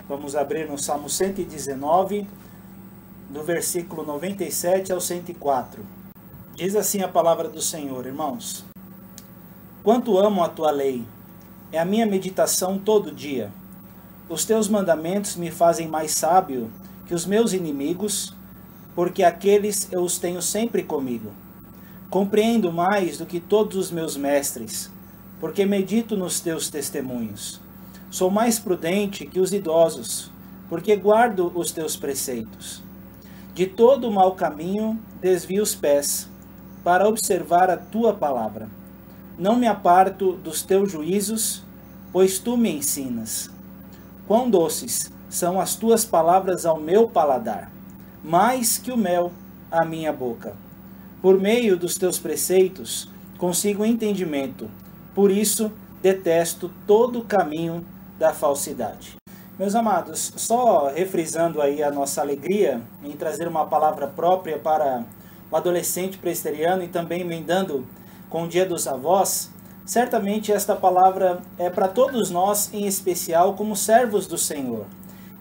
Vamos abrir no Salmo 119, do versículo 97 ao 104. Diz assim a palavra do Senhor, irmãos. Quanto amo a tua lei, é a minha meditação todo dia. Os teus mandamentos me fazem mais sábio que os meus inimigos, porque aqueles eu os tenho sempre comigo. Compreendo mais do que todos os meus mestres, porque medito nos teus testemunhos. Sou mais prudente que os idosos, porque guardo os teus preceitos. De todo o mau caminho desvio os pés, para observar a tua palavra. Não me aparto dos teus juízos, pois tu me ensinas. Quão doces são as tuas palavras ao meu paladar, mais que o mel à minha boca. Por meio dos teus preceitos consigo entendimento, por isso detesto todo o caminho da falsidade. Meus amados, só refrisando aí a nossa alegria em trazer uma palavra própria para o adolescente presbiteriano e também emendando com o Dia dos Avós, certamente esta palavra é para todos nós, em especial como servos do Senhor.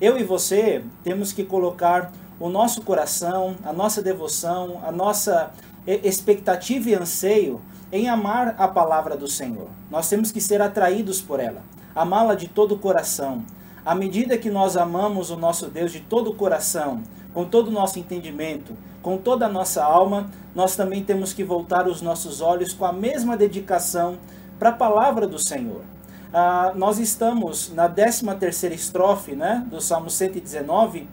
Eu e você temos que colocar o nosso coração, a nossa devoção, a nossa expectativa e anseio em amar a palavra do Senhor. Nós temos que ser atraídos por ela, amá-la de todo o coração. À medida que nós amamos o nosso Deus de todo o coração, com todo o nosso entendimento, com toda a nossa alma, nós também temos que voltar os nossos olhos com a mesma dedicação para a palavra do Senhor. Nós estamos na 13ª estrofe, do Salmo 119,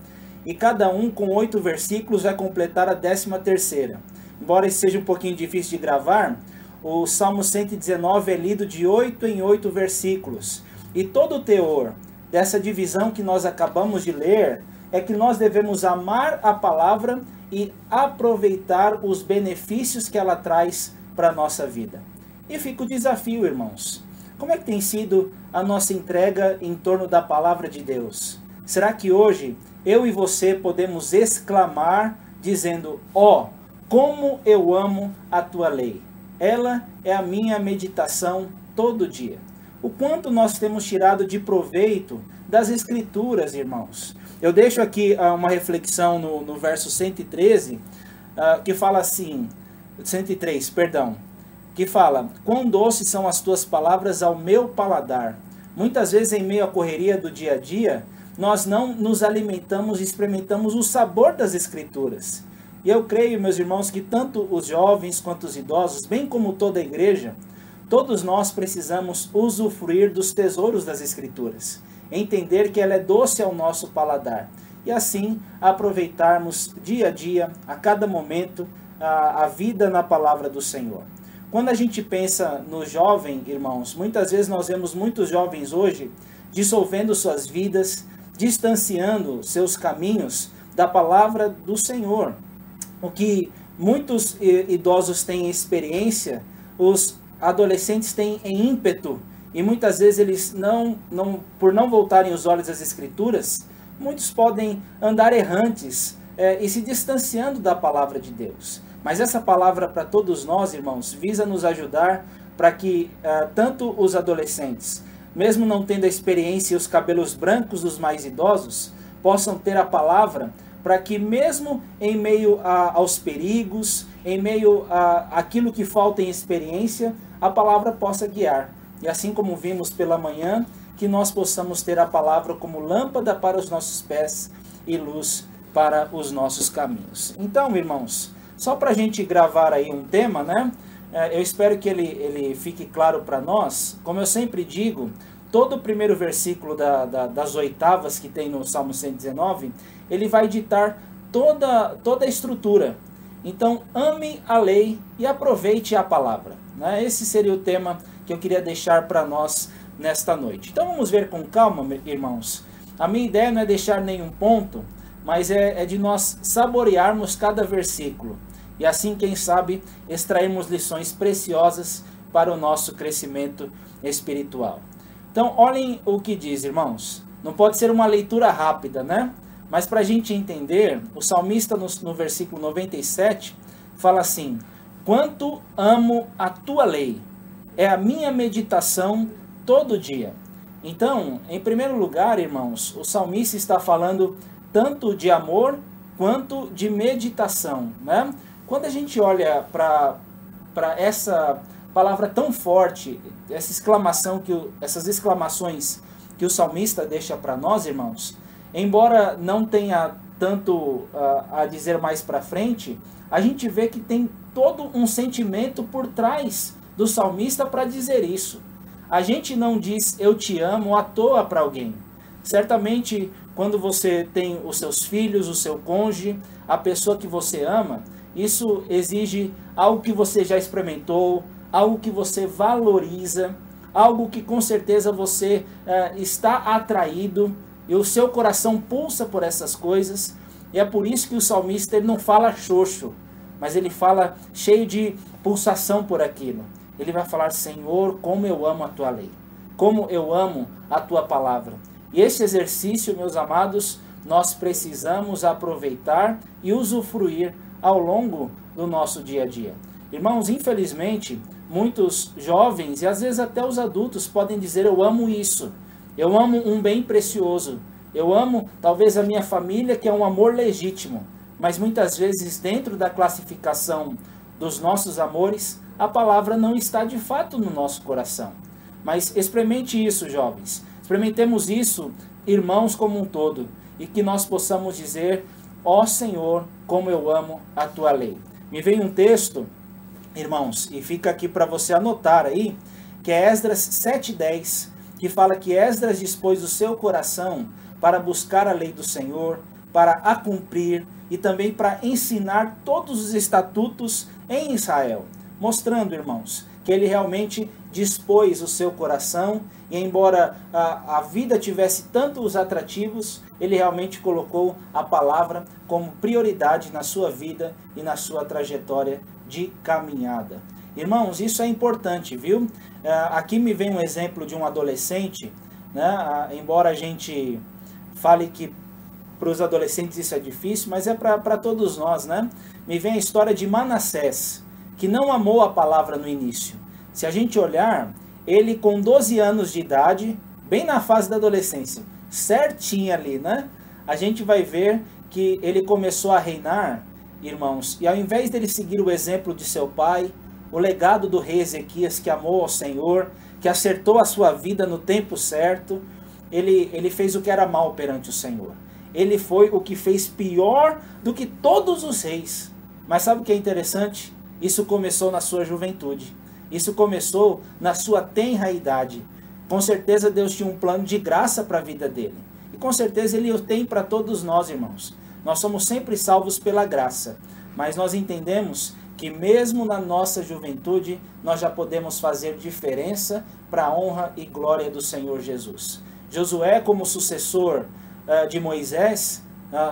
e cada um com 8 versículos vai completar a 13ª. Embora isso seja um pouquinho difícil de gravar, o Salmo 119 é lido de 8 em 8 versículos. E todo o teor dessa divisão que nós acabamos de ler é que nós devemos amar a palavra e aproveitar os benefícios que ela traz para a nossa vida. E fica o desafio, irmãos. Como é que tem sido a nossa entrega em torno da palavra de Deus? Será que hoje eu e você podemos exclamar dizendo: ó, como eu amo a tua lei. Ela é a minha meditação todo dia. O quanto nós temos tirado de proveito das Escrituras, irmãos. Eu deixo aqui uma reflexão no verso 113, que fala assim, 103, perdão, que fala: quão doces são as tuas palavras ao meu paladar. Muitas vezes, em meio à correria do dia a dia, nós não nos alimentamos e experimentamos o sabor das Escrituras. E eu creio, meus irmãos, que tanto os jovens quanto os idosos, bem como toda a igreja, todos nós precisamos usufruir dos tesouros das Escrituras. Entender que ela é doce ao nosso paladar. E assim aproveitarmos dia a dia, a cada momento, a vida na palavra do Senhor. Quando a gente pensa no jovem, irmãos, muitas vezes nós vemos muitos jovens hoje dissolvendo suas vidas, distanciando seus caminhos da palavra do Senhor. O que muitos idosos têm experiência, os adolescentes têm em ímpeto, e muitas vezes eles por não voltarem os olhos às Escrituras, muitos podem andar errantes e se distanciando da palavra de Deus. Mas essa palavra para todos nós, irmãos, visa nos ajudar para que tanto os adolescentes, mesmo não tendo a experiência e os cabelos brancos dos mais idosos, possam ter a palavra para que mesmo em meio aos perigos, em meio àquilo que falta em experiência, a palavra possa guiar. E assim como vimos pela manhã, que nós possamos ter a palavra como lâmpada para os nossos pés e luz para os nossos caminhos. Então, irmãos, só para a gente gravar aí um tema, eu espero que ele fique claro para nós. Como eu sempre digo, todo o primeiro versículo das oitavas que tem no Salmo 119, ele vai ditar toda a estrutura. Então, ame a lei e aproveite a palavra. Esse seria o tema que eu queria deixar para nós nesta noite. Então, vamos ver com calma, irmãos. A minha ideia não é deixar nenhum ponto, mas é de nós saborearmos cada versículo. E assim, quem sabe, extrairmos lições preciosas para o nosso crescimento espiritual. Então, olhem o que diz, irmãos. Não pode ser uma leitura rápida, Mas para a gente entender, o salmista no versículo 97 fala assim: quanto amo a tua lei, é a minha meditação todo dia. Então, em primeiro lugar, irmãos, o salmista está falando tanto de amor quanto de meditação, né? Quando a gente olha para essa palavra tão forte, essas exclamações que o salmista deixa para nós, irmãos, embora não tenha tanto a dizer mais para frente, a gente vê que tem todo um sentimento por trás do salmista para dizer isso. A gente não diz eu te amo à toa para alguém. Certamente, quando você tem os seus filhos, o seu cônjuge, a pessoa que você ama, isso exige algo que você já experimentou, algo que você valoriza, algo que com certeza você está atraído e o seu coração pulsa por essas coisas. E é por isso que o salmista ele não fala xoxo, mas ele fala cheio de pulsação por aquilo. Ele vai falar: Senhor, como eu amo a tua lei, como eu amo a tua palavra. E esse exercício, meus amados, nós precisamos aproveitar e usufruir ao longo do nosso dia a dia. Irmãos, infelizmente, muitos jovens e às vezes até os adultos podem dizer: eu amo isso, eu amo um bem precioso, eu amo talvez a minha família, que é um amor legítimo, mas muitas vezes dentro da classificação dos nossos amores, a palavra não está de fato no nosso coração. Mas experimente isso, jovens, experimentemos isso, irmãos, como um todo, e que nós possamos dizer: ó Senhor, como eu amo a tua lei. Me vem um texto, irmãos, e fica aqui para você anotar aí, que é Esdras 7:10, que fala que Esdras dispôs o seu coração para buscar a lei do Senhor, para a cumprir e também para ensinar todos os estatutos em Israel, mostrando, irmãos, que ele realmente dispôs o seu coração e, embora a vida tivesse tantos atrativos, ele realmente colocou a palavra como prioridade na sua vida e na sua trajetória de caminhada. Irmãos, isso é importante, viu? Aqui me vem um exemplo de um adolescente, né? Embora a gente fale que para os adolescentes isso é difícil, mas é para todos nós, né? Me vem a história de Manassés, que não amou a palavra no início. Se a gente olhar, ele com 12 anos de idade, bem na fase da adolescência, certinho ali, né? A gente vai ver que ele começou a reinar, irmãos, e ao invés dele seguir o exemplo de seu pai, o legado do rei Ezequias, que amou ao Senhor, que acertou a sua vida no tempo certo, ele fez o que era mal perante o Senhor. Ele foi o que fez pior do que todos os reis. Mas sabe o que é interessante? Isso começou na sua juventude. Isso começou na sua tenra idade. Com certeza Deus tinha um plano de graça para a vida dele. E com certeza Ele o tem para todos nós, irmãos. Nós somos sempre salvos pela graça. Mas nós entendemos que mesmo na nossa juventude, nós já podemos fazer diferença para a honra e glória do Senhor Jesus. Josué, como sucessor de Moisés,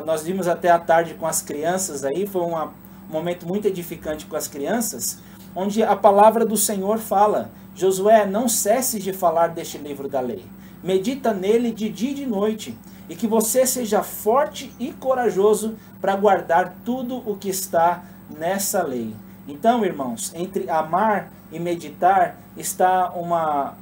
nós vimos até à tarde com as crianças aí, foi um momento muito edificante com as crianças, onde a palavra do Senhor fala: Josué, não cesse de falar deste livro da lei, medita nele de dia e de noite, e que você seja forte e corajoso para guardar tudo o que está nessa lei. Então, irmãos, entre amar e meditar está uma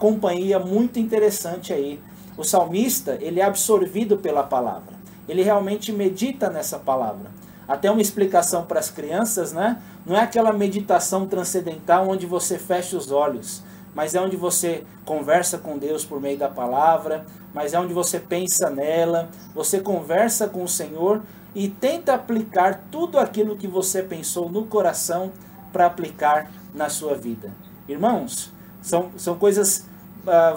companhia muito interessante aí. O salmista, ele é absorvido pela palavra. Ele realmente medita nessa palavra. Até uma explicação para as crianças, né? Não é aquela meditação transcendental onde você fecha os olhos, mas é onde você conversa com Deus por meio da palavra, mas é onde você pensa nela, você conversa com o Senhor e tenta aplicar tudo aquilo que você pensou no coração para aplicar na sua vida. Irmãos, são coisas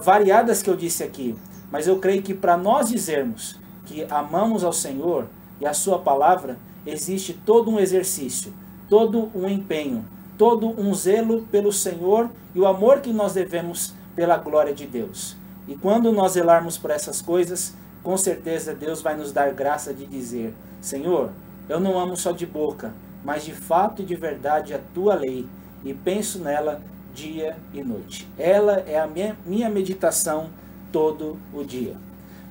variadas que eu disse aqui, mas eu creio que para nós dizermos que amamos ao Senhor e a sua palavra, existe todo um exercício, todo um empenho, todo um zelo pelo Senhor e o amor que nós devemos pela glória de Deus. E quando nós zelarmos por essas coisas, com certeza Deus vai nos dar graça de dizer: Senhor, eu não amo só de boca, mas de fato e de verdade a tua lei, e penso nela dia e noite. Ela é a minha meditação todo o dia.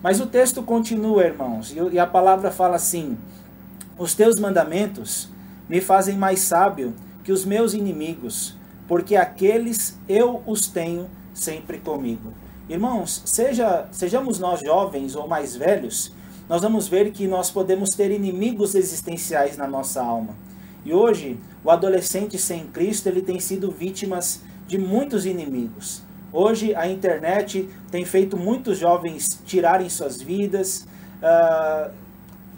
Mas o texto continua, irmãos, e a palavra fala assim: os teus mandamentos me fazem mais sábio que os meus inimigos, porque aqueles eu os tenho sempre comigo. Irmãos, sejamos nós jovens ou mais velhos, nós vamos ver que nós podemos ter inimigos existenciais na nossa alma. E hoje, o adolescente sem Cristo, ele tem sido vítima de muitos inimigos. Hoje, a internet tem feito muitos jovens tirarem suas vidas,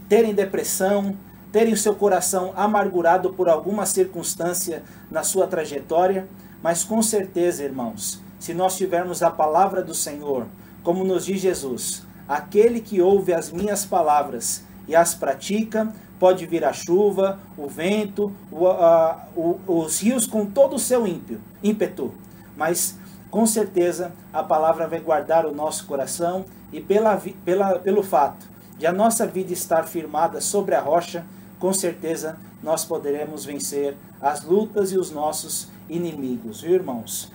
terem depressão, terem o seu coração amargurado por alguma circunstância na sua trajetória. Mas com certeza, irmãos, se nós tivermos a palavra do Senhor, como nos diz Jesus, aquele que ouve as minhas palavras e as pratica, pode vir a chuva, o vento, os rios com todo o seu ímpeto. Mas com certeza a palavra vai guardar o nosso coração e pelo fato de a nossa vida estar firmada sobre a rocha, com certeza nós poderemos vencer as lutas e os nossos inimigos, viu, irmãos?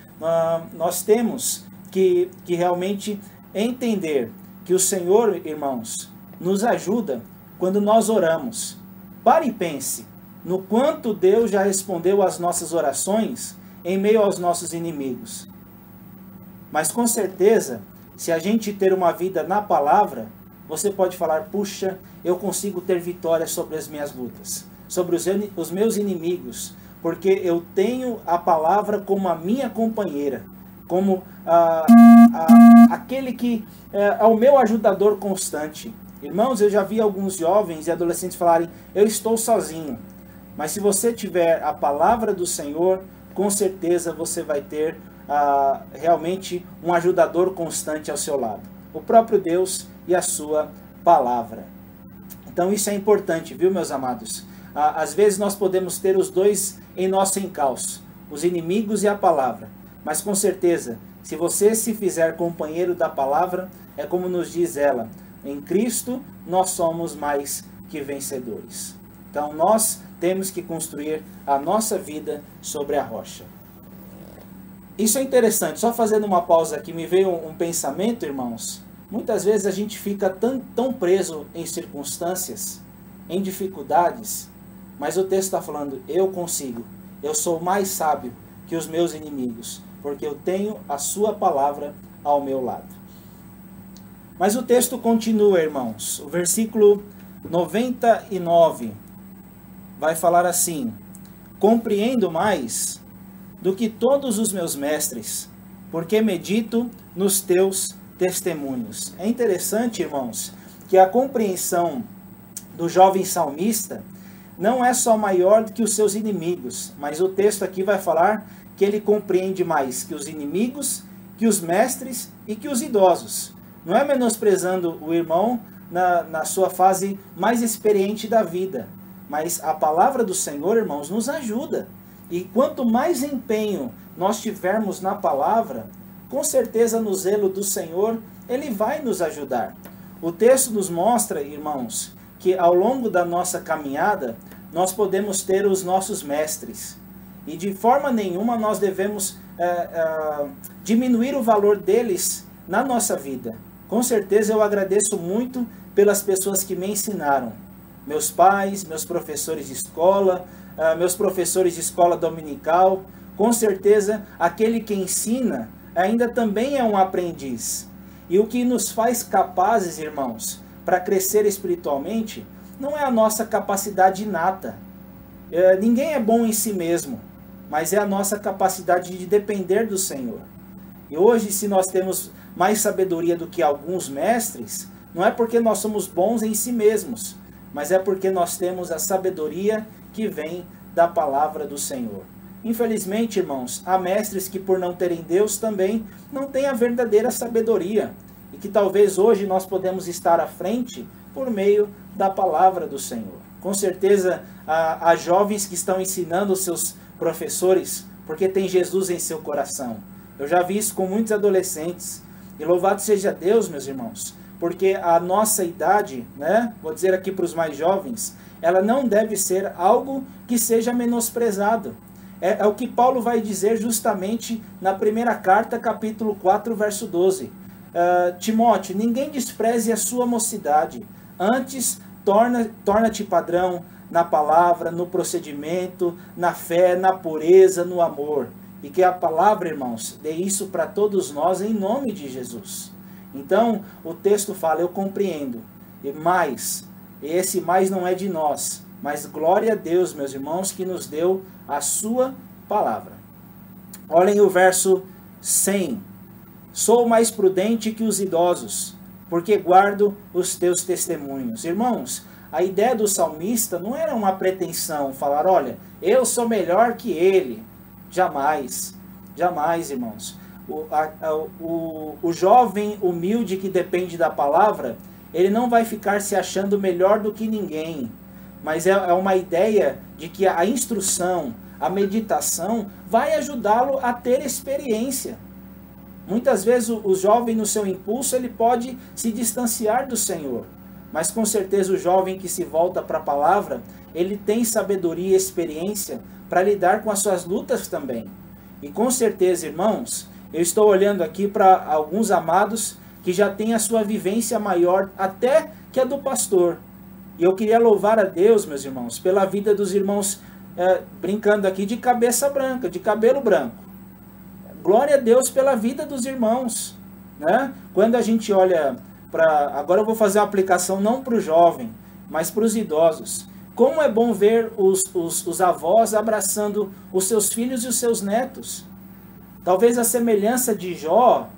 Nós temos que realmente entender que o Senhor, irmãos, nos ajuda quando nós oramos. Pare e pense no quanto Deus já respondeu às nossas orações em meio aos nossos inimigos. Mas com certeza, se a gente ter uma vida na palavra, você pode falar, puxa, eu consigo ter vitória sobre as minhas lutas, sobre os meus inimigos, porque eu tenho a palavra como a minha companheira, como aquele que é o meu ajudador constante. Irmãos, eu já vi alguns jovens e adolescentes falarem, eu estou sozinho. Mas se você tiver a palavra do Senhor, com certeza você vai ter realmente um ajudador constante ao seu lado. O próprio Deus e a sua palavra. Então isso é importante, viu, meus amados? Às vezes nós podemos ter os dois em nosso encalço, os inimigos e a palavra. Mas com certeza, se você se fizer companheiro da palavra, é como nos diz ela, em Cristo nós somos mais que vencedores. Então nós temos que construir a nossa vida sobre a rocha. Isso é interessante, só fazendo uma pausa aqui, me veio um pensamento, irmãos. Muitas vezes a gente fica tão preso em circunstâncias, em dificuldades, mas o texto está falando, eu consigo, eu sou mais sábio que os meus inimigos, porque eu tenho a sua palavra ao meu lado. Mas o texto continua, irmãos. O versículo 99 vai falar assim, compreendo mais do que todos os meus mestres, porque medito nos teus testemunhos. É interessante, irmãos, que a compreensão do jovem salmista não é só maior do que os seus inimigos, mas o texto aqui vai falar que ele compreende mais que os inimigos, que os mestres e que os idosos. Não é menosprezando o irmão na sua fase mais experiente da vida, mas a palavra do Senhor, irmãos, nos ajuda. E quanto mais empenho nós tivermos na palavra, com certeza no zelo do Senhor, Ele vai nos ajudar. O texto nos mostra, irmãos, que ao longo da nossa caminhada, nós podemos ter os nossos mestres. E de forma nenhuma nós devemos diminuir o valor deles na nossa vida. Com certeza eu agradeço muito pelas pessoas que me ensinaram. Meus pais, meus professores de escola, meus professores de escola dominical. Com certeza aquele que ensina ainda também é um aprendiz. E o que nos faz capazes, irmãos, para crescer espiritualmente, não é a nossa capacidade inata. Ninguém é bom em si mesmo, mas é a nossa capacidade de depender do Senhor. E hoje, se nós temos mais sabedoria do que alguns mestres, não é porque nós somos bons em si mesmos, mas é porque nós temos a sabedoria que vem da palavra do Senhor. Infelizmente, irmãos, há mestres que por não terem Deus também não têm a verdadeira sabedoria e que talvez hoje nós podemos estar à frente por meio da palavra do Senhor. Com certeza, há jovens que estão ensinando os seus professores porque tem Jesus em seu coração. Eu já vi isso com muitos adolescentes. E louvado seja Deus, meus irmãos, porque a nossa idade, vou dizer aqui para os mais jovens, ela não deve ser algo que seja menosprezado. É o que Paulo vai dizer justamente na primeira carta, capítulo 4, verso 12. Timóteo, ninguém despreze a sua mocidade, antes torna-te padrão na palavra, no procedimento, na fé, na pureza, no amor. E que a palavra, irmãos, dê isso para todos nós em nome de Jesus. Então, o texto fala, eu compreendo. E mais, esse mais não é de nós, mas glória a Deus, meus irmãos, que nos deu a sua palavra. Olhem o verso 100. Sou mais prudente que os idosos, porque guardo os teus testemunhos. Irmãos, a ideia do salmista não era uma pretensão, falar, olha, eu sou melhor que ele. Jamais, jamais, irmãos. O jovem humilde que depende da palavra, ele não vai ficar se achando melhor do que ninguém. Mas é uma ideia de que a instrução, a meditação, vai ajudá-lo a ter experiência. Muitas vezes o jovem, no seu impulso, ele pode se distanciar do Senhor. Mas com certeza o jovem que se volta para a palavra, ele tem sabedoria e experiência para lidar com as suas lutas também. E com certeza, irmãos, eu estou olhando aqui para alguns amados que já têm a sua vivência maior até que a do pastor. E eu queria louvar a Deus, meus irmãos, pela vida dos irmãos, brincando aqui, de cabeça branca, de cabelo branco. Glória a Deus pela vida dos irmãos, né? Quando a gente olha para... Agora eu vou fazer uma aplicação não para o jovem, mas para os idosos. Como é bom ver os avós abraçando os seus filhos e os seus netos. Talvez a semelhança de Jó,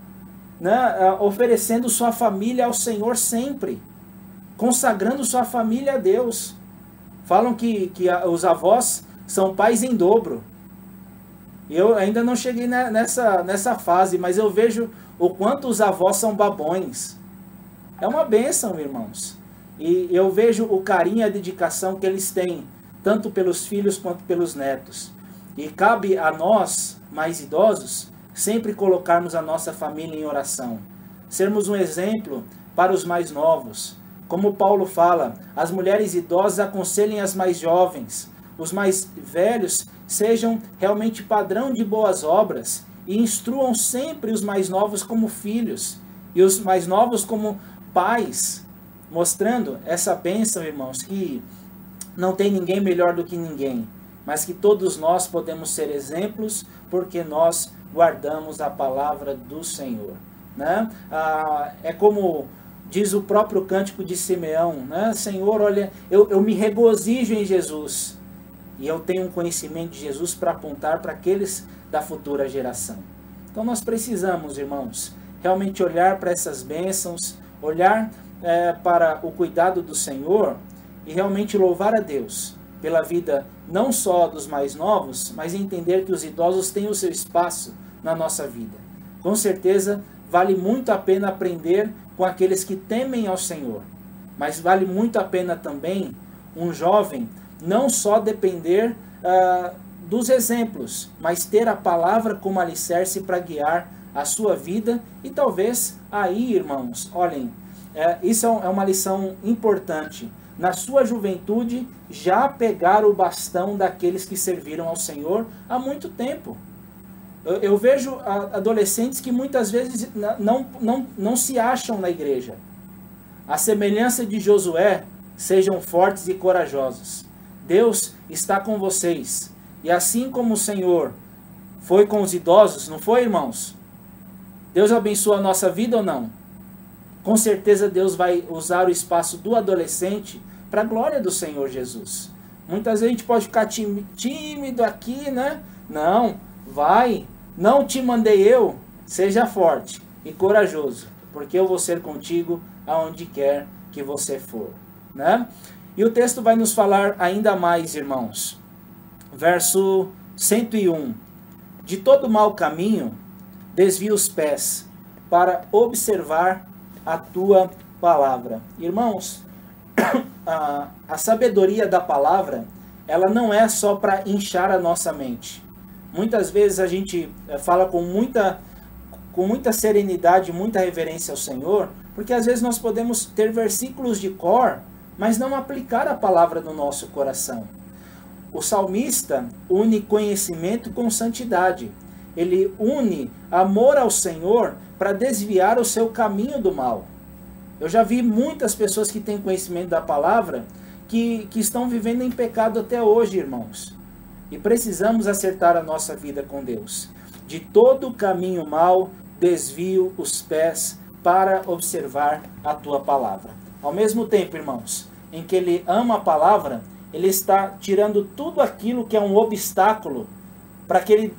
né, oferecendo sua família ao Senhor sempre, consagrando sua família a Deus. Falam que os avós são pais em dobro. Eu ainda não cheguei nessa fase, mas eu vejo o quanto os avós são babões. É uma bênção, irmãos. E eu vejo o carinho e a dedicação que eles têm, tanto pelos filhos quanto pelos netos. E cabe a nós, mais idosos, sempre colocarmos a nossa família em oração. Sermos um exemplo para os mais novos. Como Paulo fala, as mulheres idosas aconselhem as mais jovens. Os mais velhos sejam realmente padrão de boas obras e instruam sempre os mais novos como filhos e os mais novos como pais, mostrando essa bênção, irmãos, que não tem ninguém melhor do que ninguém, mas que todos nós podemos ser exemplos porque nós guardamos a palavra do Senhor, né? É como diz o próprio cântico de Simeão, né? Senhor, olha, eu me regozijo em Jesus e eu tenho um conhecimento de Jesus para apontar para aqueles da futura geração. Então nós precisamos, irmãos, realmente olhar para essas bênçãos, olhar para o cuidado do Senhor e realmente louvar a Deus pela vida não só dos mais novos, mas entender que os idosos têm o seu espaço na nossa vida. Com certeza vale muito a pena aprender com aqueles que temem ao Senhor, mas vale muito a pena também um jovem não só depender dos exemplos, mas ter a palavra como alicerce para guiar a sua vida. E talvez aí, irmãos, olhem, isso é uma lição importante. Na sua juventude, já pegar o bastão daqueles que serviram ao Senhor há muito tempo. Eu vejo adolescentes que muitas vezes não se acham na igreja. A semelhança de Josué, sejam fortes e corajosos. Deus está com vocês. E assim como o Senhor foi com os idosos, não foi, irmãos? Deus abençoa a nossa vida ou não? Com certeza Deus vai usar o espaço do adolescente para a glória do Senhor Jesus. Muitas vezes a gente pode ficar tímido aqui, né? Não, vai. Não te mandei eu. Seja forte e corajoso, porque eu vou ser contigo aonde quer que você for, né? E o texto vai nos falar ainda mais, irmãos. Verso 101. De todo mau caminho, desvia os pés, para observar a tua palavra. Irmãos, a sabedoria da palavra, ela não é só para inchar a nossa mente. Muitas vezes a gente fala com muita serenidade, muita reverência ao Senhor, porque às vezes nós podemos ter versículos de cor, mas não aplicar a palavra no nosso coração. O salmista une conhecimento com santidade. Ele une amor ao Senhor para desviar o seu caminho do mal. Eu já vi muitas pessoas que têm conhecimento da palavra que estão vivendo em pecado até hoje, irmãos. e precisamos acertar a nossa vida com Deus. De todo caminho mau, desvio os pés para observar a tua palavra. Ao mesmo tempo, irmãos, em que ele ama a palavra, ele está tirando tudo aquilo que é um obstáculo para que ele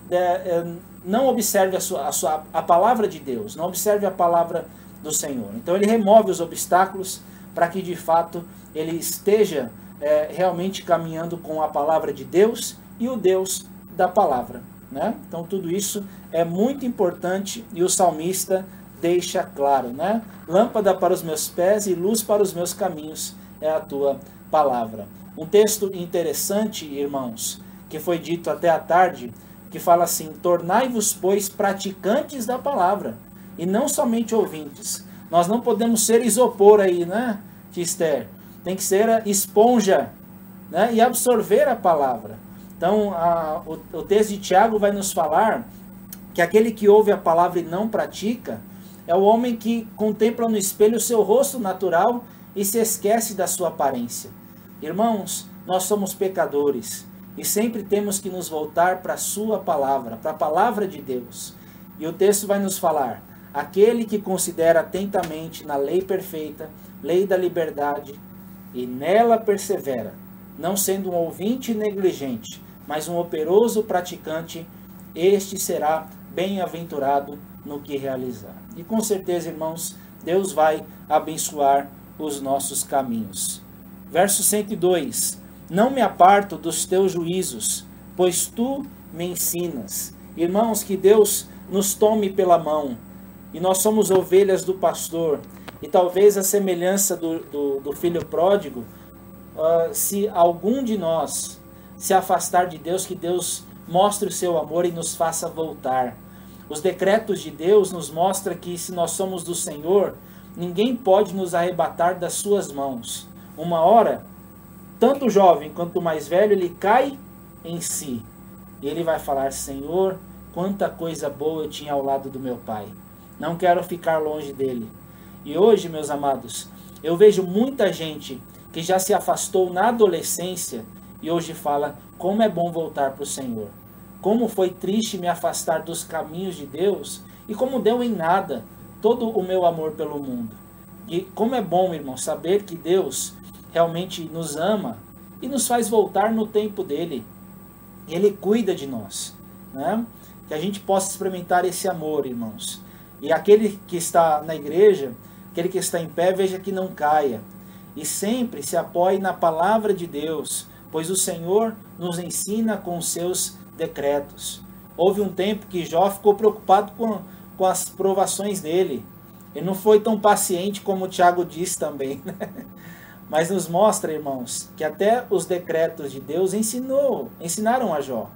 não observe a palavra de Deus, não observe a palavra do Senhor. Então ele remove os obstáculos para que de fato ele esteja realmente caminhando com a palavra de Deus e o Deus da palavra, né? Então tudo isso é muito importante e o salmista deixa claro, né? Lâmpada para os meus pés e luz para os meus caminhos é a tua palavra. Um texto interessante, irmãos, que foi dito até à tarde, que fala assim: tornai-vos, pois, praticantes da palavra, e não somente ouvintes. Nós não podemos ser isopor aí, né, Esther? Tem que ser a esponja, né, e absorver a palavra. Então, o texto de Tiago vai nos falar que aquele que ouve a palavra e não pratica é o homem que contempla no espelho o seu rosto natural e se esquece da sua aparência. Irmãos, nós somos pecadores e sempre temos que nos voltar para a sua palavra, para a palavra de Deus. E o texto vai nos falar: aquele que considera atentamente na lei perfeita, lei da liberdade, e nela persevera, não sendo um ouvinte negligente, mas um operoso praticante, este será bem-aventurado no que realizar. E com certeza, irmãos, Deus vai abençoar os nossos caminhos. Verso 102. Não me aparto dos teus juízos, pois tu me ensinas. Irmãos, que Deus nos tome pela mão. E nós somos ovelhas do pastor. E talvez a semelhança do filho pródigo, se algum de nós se afastar de Deus, que Deus mostre o seu amor e nos faça voltar. Os decretos de Deus nos mostram que se nós somos do Senhor, ninguém pode nos arrebatar das suas mãos. Uma hora, tanto o jovem quanto o mais velho, ele cai em si. E ele vai falar: Senhor, quanta coisa boa eu tinha ao lado do meu pai. Não quero ficar longe dele. E hoje, meus amados, eu vejo muita gente que já se afastou na adolescência e hoje fala: como é bom voltar para o Senhor. Como foi triste me afastar dos caminhos de Deus e como deu em nada todo o meu amor pelo mundo. E como é bom, irmão, saber que Deus realmente nos ama e nos faz voltar no tempo dele. Ele cuida de nós, né? Que a gente possa experimentar esse amor, irmãos. E aquele que está na igreja, aquele que está em pé, veja que não caia. E sempre se apoie na palavra de Deus, pois o Senhor nos ensina com os seus decretos. Houve um tempo que Jó ficou preocupado com as provações dele. Ele não foi tão paciente como o Tiago diz também, né? Mas nos mostra, irmãos, que até os decretos de Deus ensinaram a Jó.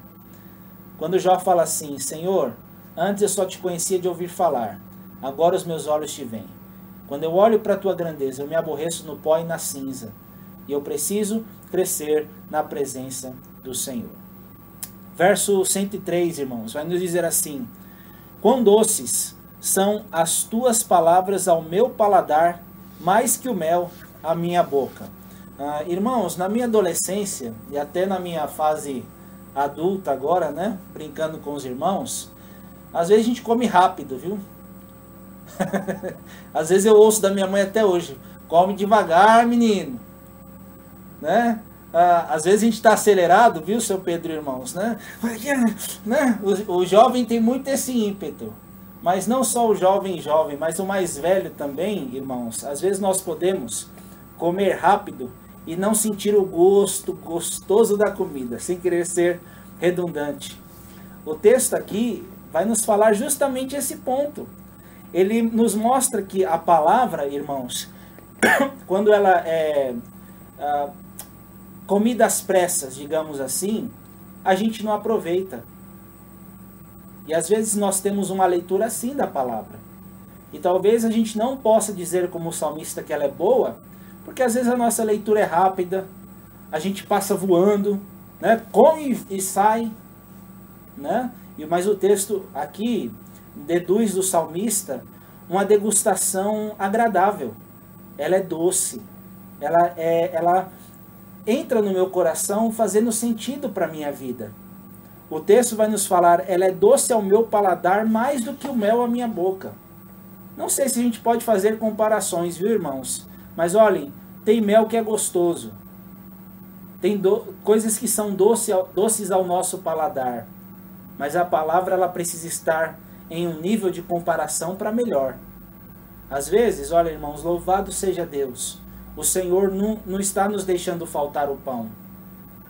Quando Jó fala assim: Senhor, antes eu só te conhecia de ouvir falar, agora os meus olhos te veem. Quando eu olho para a tua grandeza, eu me aborreço no pó e na cinza. E eu preciso crescer na presença do Senhor. Verso 103, irmãos, vai nos dizer assim: quão doces são as tuas palavras ao meu paladar, mais que o mel à minha boca. Irmãos, na minha adolescência e até na minha fase adulta agora, né, brincando com os irmãos, às vezes a gente come rápido, viu? Às vezes eu ouço da minha mãe até hoje: come devagar, menino, né? Às vezes a gente está acelerado, viu, seu Pedro, irmãos, né? O jovem tem muito esse ímpeto, mas não só o jovem, mas o mais velho também, irmãos. Às vezes nós podemos comer rápido e não sentir o gosto gostoso da comida, sem querer ser redundante. O texto aqui vai nos falar justamente esse ponto. Ele nos mostra que a palavra, irmãos, quando ela é comida às pressas, digamos assim, a gente não aproveita. E às vezes nós temos uma leitura assim da palavra. E talvez a gente não possa dizer como o salmista que ela é boa, porque às vezes a nossa leitura é rápida, a gente passa voando, né? Come e sai, né? Mas o texto aqui deduz do salmista uma degustação agradável. Ela é doce. Ela entra no meu coração fazendo sentido para a minha vida. O texto vai nos falar, ela é doce ao meu paladar mais do que o mel à minha boca. Não sei se a gente pode fazer comparações, viu, irmãos? Mas olhem, tem mel que é gostoso. Tem coisas que são doces ao nosso paladar. Mas a palavra ela precisa estar em um nível de comparação para melhor. Às vezes, olha, irmãos, louvado seja Deus. O Senhor não está nos deixando faltar o pão.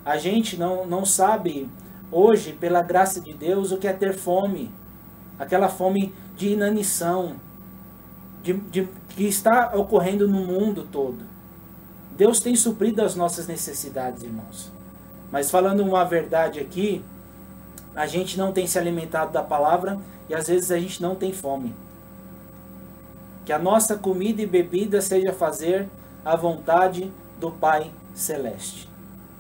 A gente não sabe hoje, pela graça de Deus, o que é ter fome. Aquela fome de inanição, que está ocorrendo no mundo todo. Deus tem suprido as nossas necessidades, irmãos. Mas falando uma verdade aqui, a gente não tem se alimentado da palavra e às vezes a gente não tem fome. Que a nossa comida e bebida seja fazer a vontade do Pai Celeste.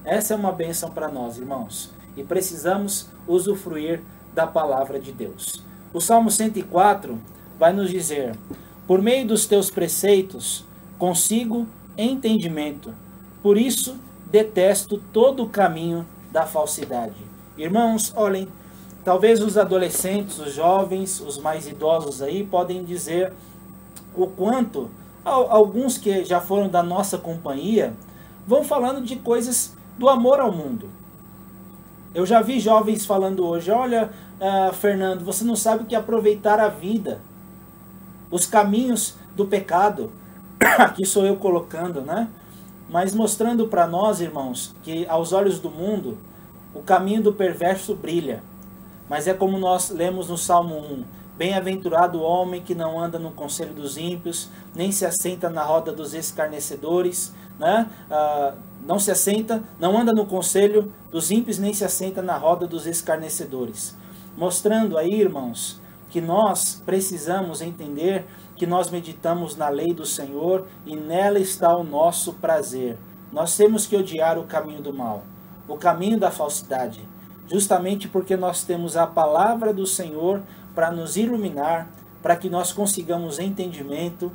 Essa é uma bênção para nós, irmãos. E precisamos usufruir da palavra de Deus. O Salmo 104 vai nos dizer: por meio dos teus preceitos consigo entendimento. Por isso detesto todo o caminho da falsidade. Irmãos, olhem, talvez os adolescentes, os jovens, os mais idosos aí podem dizer o quanto alguns que já foram da nossa companhia vão falando de coisas do amor ao mundo. Eu já vi jovens falando hoje, olha, Fernando, você não sabe o que é aproveitar a vida. Os caminhos do pecado, aqui sou eu colocando, né? Mas mostrando para nós, irmãos, que aos olhos do mundo, o caminho do perverso brilha. Mas é como nós lemos no Salmo 1, bem-aventurado o homem que não anda no conselho dos ímpios, nem se assenta na roda dos escarnecedores, né? Não se assenta, não anda no conselho dos ímpios, nem se assenta na roda dos escarnecedores. Mostrando aí, irmãos, que nós precisamos entender que nós meditamos na lei do Senhor e nela está o nosso prazer. Nós temos que odiar o caminho do mal, o caminho da falsidade, justamente porque nós temos a palavra do Senhor para nos iluminar, para que nós consigamos entendimento.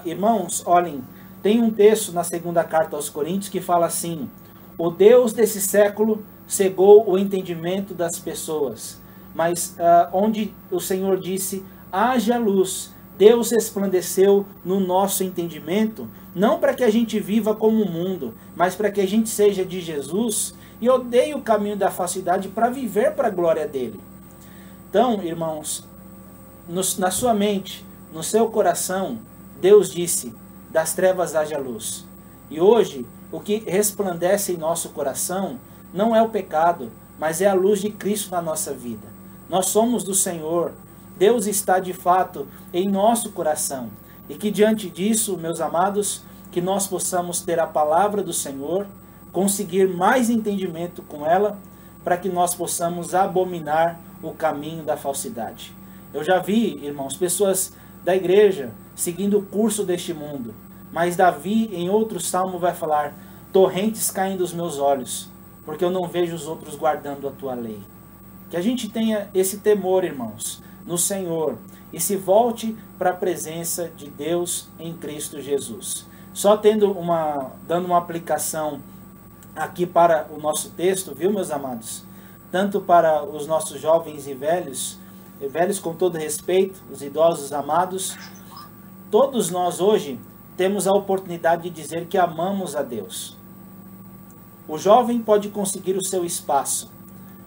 Irmãos, olhem, tem um texto na segunda carta aos Coríntios que fala assim: o Deus desse século cegou o entendimento das pessoas. Mas onde o Senhor disse, haja luz, Deus resplandeceu no nosso entendimento, não para que a gente viva como o mundo, mas para que a gente seja de Jesus e odeie o caminho da falsidade para viver para a glória dele. Então, irmãos, na sua mente, no seu coração, Deus disse, das trevas haja luz. E hoje, o que resplandece em nosso coração não é o pecado, mas é a luz de Cristo na nossa vida. Nós somos do Senhor, Deus está de fato em nosso coração. E que diante disso, meus amados, que nós possamos ter a palavra do Senhor, conseguir mais entendimento com ela, para que nós possamos abominar o caminho da falsidade. Eu já vi, irmãos, pessoas da igreja seguindo o curso deste mundo, mas Davi em outro salmo vai falar, torrentes caem dos meus olhos, porque eu não vejo os outros guardando a tua lei. Que a gente tenha esse temor, irmãos, no Senhor e se volte para a presença de Deus em Cristo Jesus. Só dando uma aplicação aqui para o nosso texto, viu, meus amados? Tanto para os nossos jovens e velhos com todo respeito, os idosos amados, todos nós hoje temos a oportunidade de dizer que amamos a Deus. O jovem pode conseguir o seu espaço.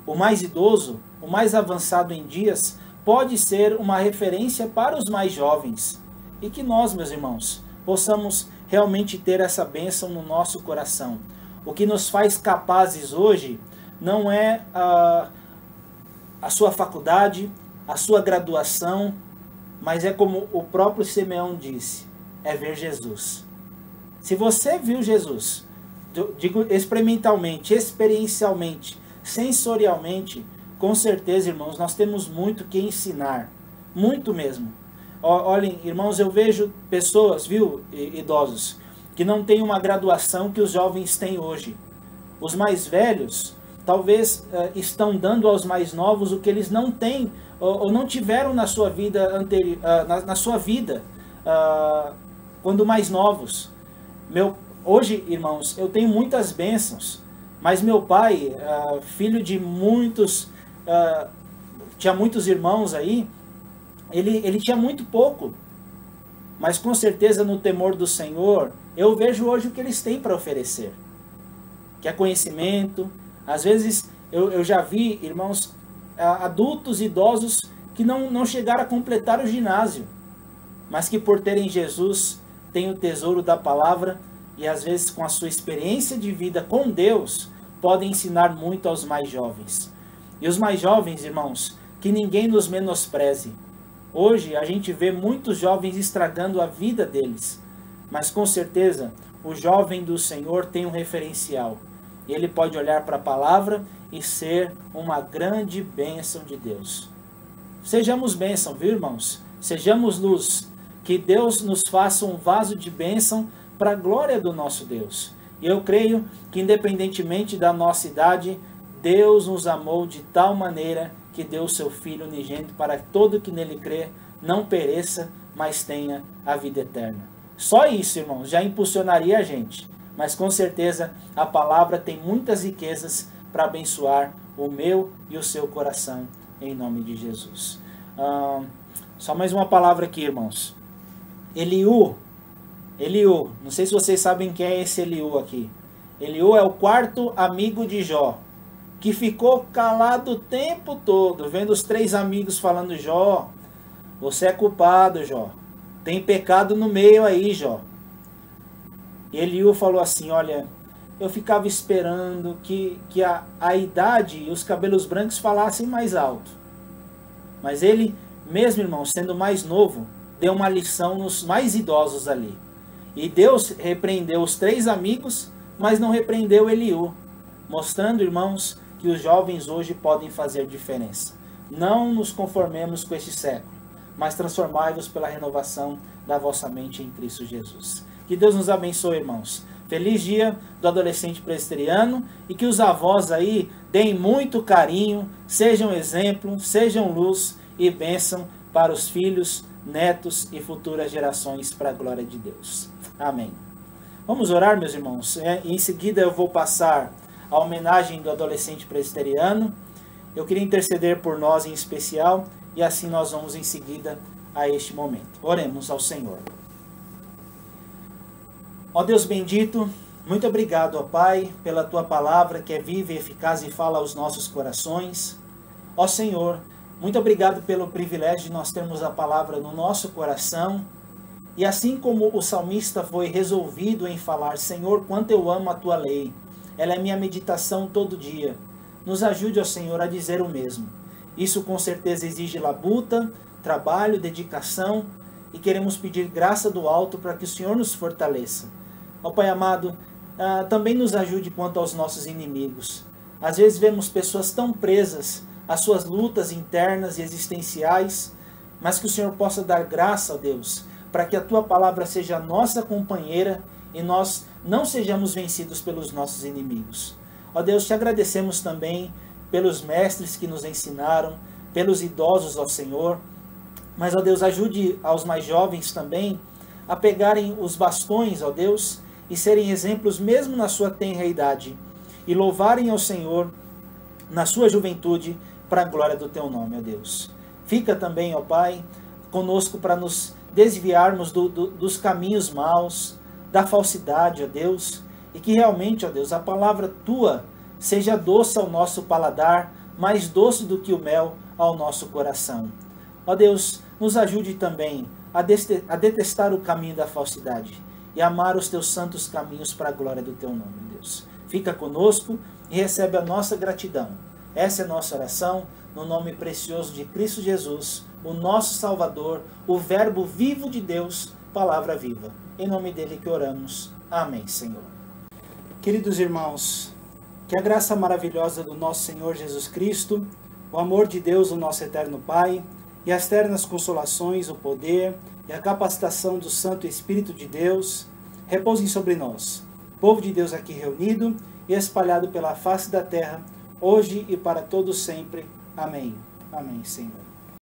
O mais idoso, o mais avançado em dias, pode ser uma referência para os mais jovens. E que nós, meus irmãos, possamos realmente ter essa bênção no nosso coração. O que nos faz capazes hoje não é a sua faculdade, a sua graduação, mas é como o próprio Simeão disse, é ver Jesus. Se você viu Jesus, digo experimentalmente, experiencialmente, sensorialmente, com certeza, irmãos, nós temos muito que ensinar, muito mesmo. Olhem, irmãos, eu vejo pessoas, viu, idosos, que não têm uma graduação que os jovens têm hoje. Os mais velhos, talvez estão dando aos mais novos o que eles não têm, ou não tiveram na sua vida anterior, na sua vida, quando mais novos. Hoje, irmãos, eu tenho muitas bênçãos. Mas meu pai, filho de muitos, tinha muitos irmãos aí, ele tinha muito pouco. Mas com certeza no temor do Senhor, eu vejo hoje o que eles têm para oferecer. Que é conhecimento. Às vezes eu já vi, irmãos, adultos, idosos, que não chegaram a completar o ginásio. Mas que por terem Jesus, têm o tesouro da palavra e às vezes com a sua experiência de vida com Deus, podem ensinar muito aos mais jovens. E os mais jovens, irmãos, que ninguém nos menospreze. Hoje a gente vê muitos jovens estragando a vida deles, mas com certeza o jovem do Senhor tem um referencial. Ele pode olhar para a palavra e ser uma grande bênção de Deus. Sejamos bênção, viu, irmãos? Sejamos luz. Que Deus nos faça um vaso de bênção para a glória do nosso Deus. E eu creio que independentemente da nossa idade, Deus nos amou de tal maneira que deu o seu Filho unigênito para que todo que nele crê não pereça, mas tenha a vida eterna. Só isso, irmãos, já impulsionaria a gente. Mas com certeza a palavra tem muitas riquezas para abençoar o meu e o seu coração, em nome de Jesus. Só mais uma palavra aqui, irmãos. Eliú, não sei se vocês sabem quem é esse Eliú aqui. Eliú é o quarto amigo de Jó, que ficou calado o tempo todo, vendo os 3 amigos falando: Jó, você é culpado, Jó. Tem pecado no meio aí, Jó. E Eliú falou assim: olha, eu ficava esperando que a idade e os cabelos brancos falassem mais alto. Mas ele, mesmo, irmão, sendo mais novo, deu uma lição nos mais idosos ali. E Deus repreendeu os 3 amigos, mas não repreendeu Eliú, mostrando, irmãos, que os jovens hoje podem fazer diferença. Não nos conformemos com este século, mas transformai-vos pela renovação da vossa mente em Cristo Jesus. Que Deus nos abençoe, irmãos. Feliz dia do adolescente presbiteriano e que os avós aí deem muito carinho, sejam exemplo, sejam luz e bênção para os filhos, netos e futuras gerações para a glória de Deus. Amém. Vamos orar, meus irmãos. Em seguida eu vou passar a homenagem do adolescente presbiteriano. Eu queria interceder por nós em especial e assim nós vamos em seguida a este momento. Oremos ao Senhor. Ó Deus bendito, muito obrigado, ó Pai, pela Tua palavra que é viva e eficaz e fala aos nossos corações. Ó Senhor, muito obrigado pelo privilégio de nós termos a palavra no nosso coração. E assim como o salmista foi resolvido em falar: Senhor, quanto eu amo a Tua lei, ela é minha meditação todo dia. Nos ajude, ó Senhor, a dizer o mesmo. Isso com certeza exige labuta, trabalho, dedicação, e queremos pedir graça do alto para que o Senhor nos fortaleça. Ó Pai amado, também nos ajude quanto aos nossos inimigos. Às vezes vemos pessoas tão presas às suas lutas internas e existenciais, mas que o Senhor possa dar graça, ó Deus, para que a Tua palavra seja a nossa companheira e nós não sejamos vencidos pelos nossos inimigos. Ó Deus, te agradecemos também pelos mestres que nos ensinaram, pelos idosos, ó Senhor. Mas, ó Deus, ajude aos mais jovens também a pegarem os bastões, ó Deus, e serem exemplos mesmo na sua tenra idade, e louvarem ao Senhor na sua juventude para a glória do Teu nome, ó Deus. Fica também, ó Pai, conosco para nos desviarmos dos caminhos maus, da falsidade, ó Deus, e que realmente, ó Deus, a palavra Tua seja doce ao nosso paladar, mais doce do que o mel ao nosso coração. Ó Deus, nos ajude também a detestar o caminho da falsidade e amar os Teus santos caminhos para a glória do Teu nome, Deus. Fica conosco e recebe a nossa gratidão. Essa é a nossa oração, no nome precioso de Cristo Jesus, o nosso Salvador, o Verbo vivo de Deus, palavra viva. Em nome dele que oramos. Amém, Senhor. Queridos irmãos, que a graça maravilhosa do nosso Senhor Jesus Cristo, o amor de Deus, o nosso eterno Pai, e as ternas consolações, o poder e a capacitação do Santo Espírito de Deus repousem sobre nós, povo de Deus aqui reunido e espalhado pela face da terra, hoje e para todos sempre. Amém. Amém, Senhor.